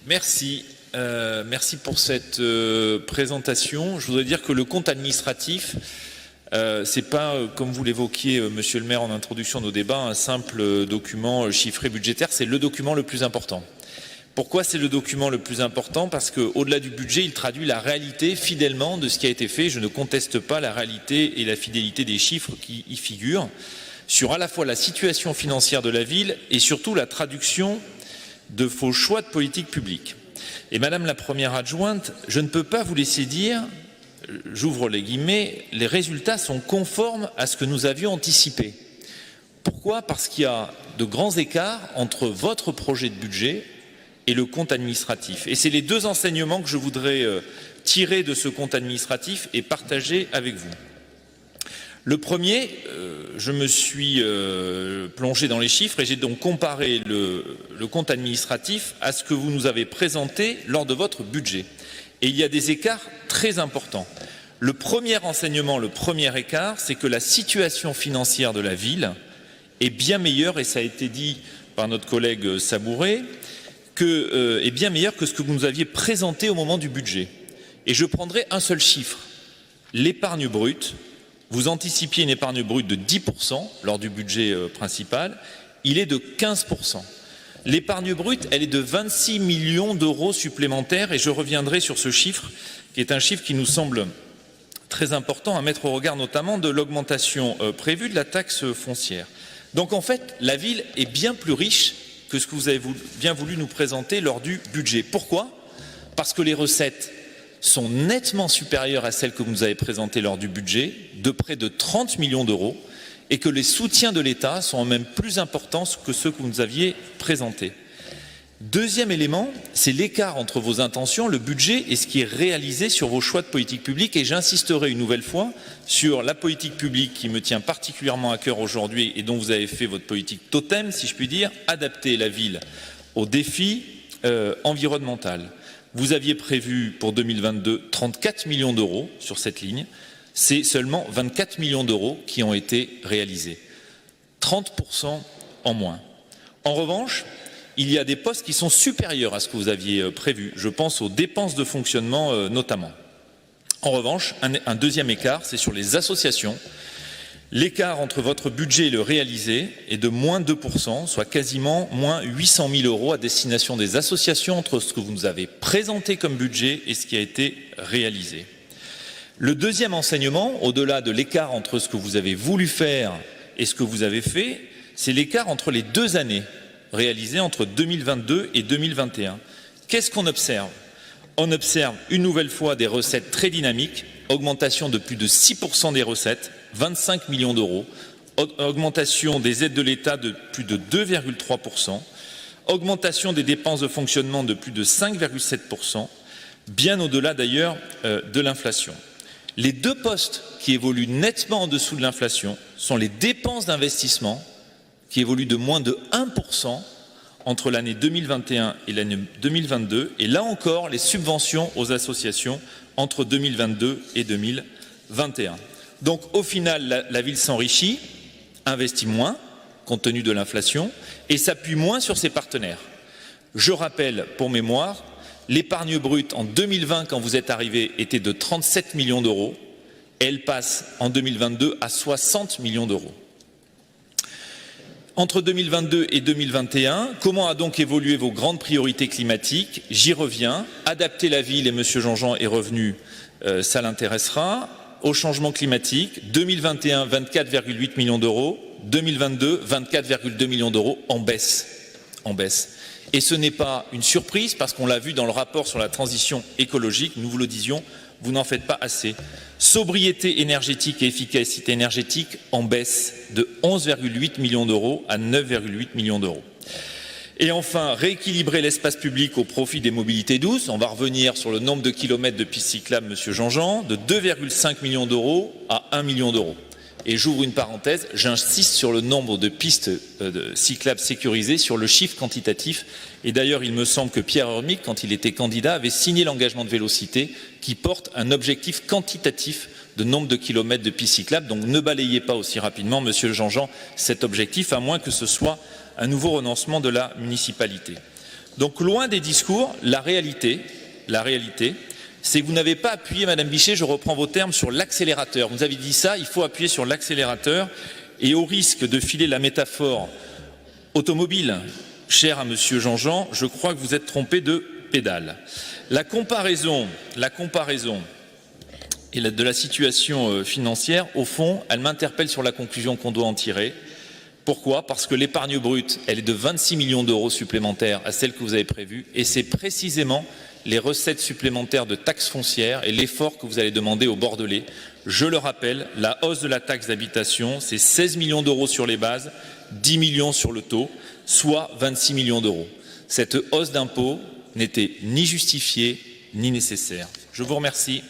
Merci. Merci pour cette présentation. Je voudrais dire que le compte administratif, c'est pas, comme vous l'évoquiez, Monsieur le maire, en introduction de nos débats, un simple document chiffré budgétaire, c'est le document le plus important. Pourquoi c'est le document le plus important? Parce qu'au-delà du budget, il traduit la réalité fidèlement de ce qui a été fait. Je ne conteste pas la réalité et la fidélité des chiffres qui y figurent, sur à la fois la situation financière de la ville et surtout la traduction de vos choix de politique publique. Et Madame la Première adjointe, je ne peux pas vous laisser dire, j'ouvre les guillemets, les résultats sont conformes à ce que nous avions anticipé. Pourquoi? Parce qu'il y a de grands écarts entre votre projet de budget et le compte administratif. Et c'est les deux enseignements que je voudrais tirer de ce compte administratif et partager avec vous. Le premier, je me suis plongé dans les chiffres et j'ai donc comparé le compte administratif à ce que vous nous avez présenté lors de votre budget. Et il y a des écarts très importants. Le premier enseignement, le premier écart, c'est que la situation financière de la ville est bien meilleure, et ça a été dit par notre collègue Sabouré, est bien meilleure que ce que vous nous aviez présenté au moment du budget. Et je prendrai un seul chiffre, l'épargne brute. Vous anticipiez une épargne brute de 10% lors du budget principal, il est de 15%. L'épargne brute, elle est de 26 millions d'euros supplémentaires, et je reviendrai sur ce chiffre, qui est un chiffre qui nous semble très important à mettre au regard notamment de l'augmentation prévue de la taxe foncière. Donc en fait, la ville est bien plus riche que ce que vous avez bien voulu nous présenter lors du budget. Pourquoi? Parce que les recettes sont nettement supérieures à celles que vous nous avez présentées lors du budget, de près de 30 millions d'euros, et que les soutiens de l'État sont même plus importants que ceux que vous nous aviez présentés. Deuxième élément, c'est l'écart entre vos intentions, le budget, et ce qui est réalisé sur vos choix de politique publique. Et j'insisterai une nouvelle fois sur la politique publique qui me tient particulièrement à cœur aujourd'hui et dont vous avez fait votre politique totem, si je puis dire, adapter la ville aux défis environnementaux. Vous aviez prévu pour 2022 34 millions d'euros sur cette ligne. C'est seulement 24 millions d'euros qui ont été réalisés. 30% en moins. En revanche, il y a des postes qui sont supérieurs à ce que vous aviez prévu. Je pense aux dépenses de fonctionnement notamment. En revanche, un deuxième écart, c'est sur les associations. L'écart entre votre budget et le réalisé est de moins 2%, soit quasiment moins 800 000 euros à destination des associations entre ce que vous nous avez présenté comme budget et ce qui a été réalisé. Le deuxième enseignement, au-delà de l'écart entre ce que vous avez voulu faire et ce que vous avez fait, c'est l'écart entre les deux années réalisées entre 2022 et 2021. Qu'est-ce qu'on observe? On observe une nouvelle fois des recettes très dynamiques, augmentation de plus de 6% des recettes, 25 millions d'euros, augmentation des aides de l'État de plus de 2,3%, augmentation des dépenses de fonctionnement de plus de 5,7%, bien au-delà d'ailleurs de l'inflation. Les deux postes qui évoluent nettement en dessous de l'inflation sont les dépenses d'investissement, qui évoluent de moins de 1% entre l'année 2021 et l'année 2022, et là encore les subventions aux associations entre 2022 et 2021. Donc au final, la ville s'enrichit, investit moins, compte tenu de l'inflation, et s'appuie moins sur ses partenaires. Je rappelle, pour mémoire, l'épargne brute en 2020, quand vous êtes arrivé, était de 37 millions d'euros, et elle passe en 2022 à 60 millions d'euros. Entre 2022 et 2021, comment a donc évolué vos grandes priorités climatiques? J'y reviens. Adapter la ville, et M. Jean-Jean est revenu, ça l'intéressera. Au changement climatique, 2021, 24,8 millions d'euros, 2022, 24,2 millions d'euros, en baisse. En baisse. Et ce n'est pas une surprise, parce qu'on l'a vu dans le rapport sur la transition écologique, nous vous le disions, vous n'en faites pas assez. Sobriété énergétique et efficacité énergétique en baisse de 11,8 millions d'euros à 9,8 millions d'euros. Et enfin, rééquilibrer l'espace public au profit des mobilités douces. On va revenir sur le nombre de kilomètres de pistes cyclables, Monsieur Jean-Jean, de 2,5 millions d'euros à 1 million d'euros. Et j'ouvre une parenthèse, j'insiste sur le nombre de pistes cyclables sécurisées, sur le chiffre quantitatif. Et d'ailleurs, il me semble que Pierre Urmic, quand il était candidat, avait signé l'engagement de Vélocité qui porte un objectif quantitatif de nombre de kilomètres de pistes cyclables. Donc ne balayez pas aussi rapidement, Monsieur Jean-Jean, cet objectif, à moins que ce soit un nouveau renoncement de la municipalité. Donc loin des discours, la réalité, c'est que vous n'avez pas appuyé, Madame Bichet, je reprends vos termes, sur l'accélérateur. Vous avez dit ça, il faut appuyer sur l'accélérateur, et au risque de filer la métaphore automobile, chère à Monsieur Jean-Jean, je crois que vous êtes trompé de pédale. La comparaison de la situation financière, au fond, elle m'interpelle sur la conclusion qu'on doit en tirer. Pourquoi? Parce que l'épargne brute, elle est de 26 millions d'euros supplémentaires à celle que vous avez prévue, et c'est précisément les recettes supplémentaires de taxes foncières et l'effort que vous allez demander aux Bordelais. Je le rappelle, la hausse de la taxe d'habitation, c'est 16 millions d'euros sur les bases, 10 millions sur le taux, soit 26 millions d'euros. Cette hausse d'impôt n'était ni justifiée ni nécessaire. Je vous remercie.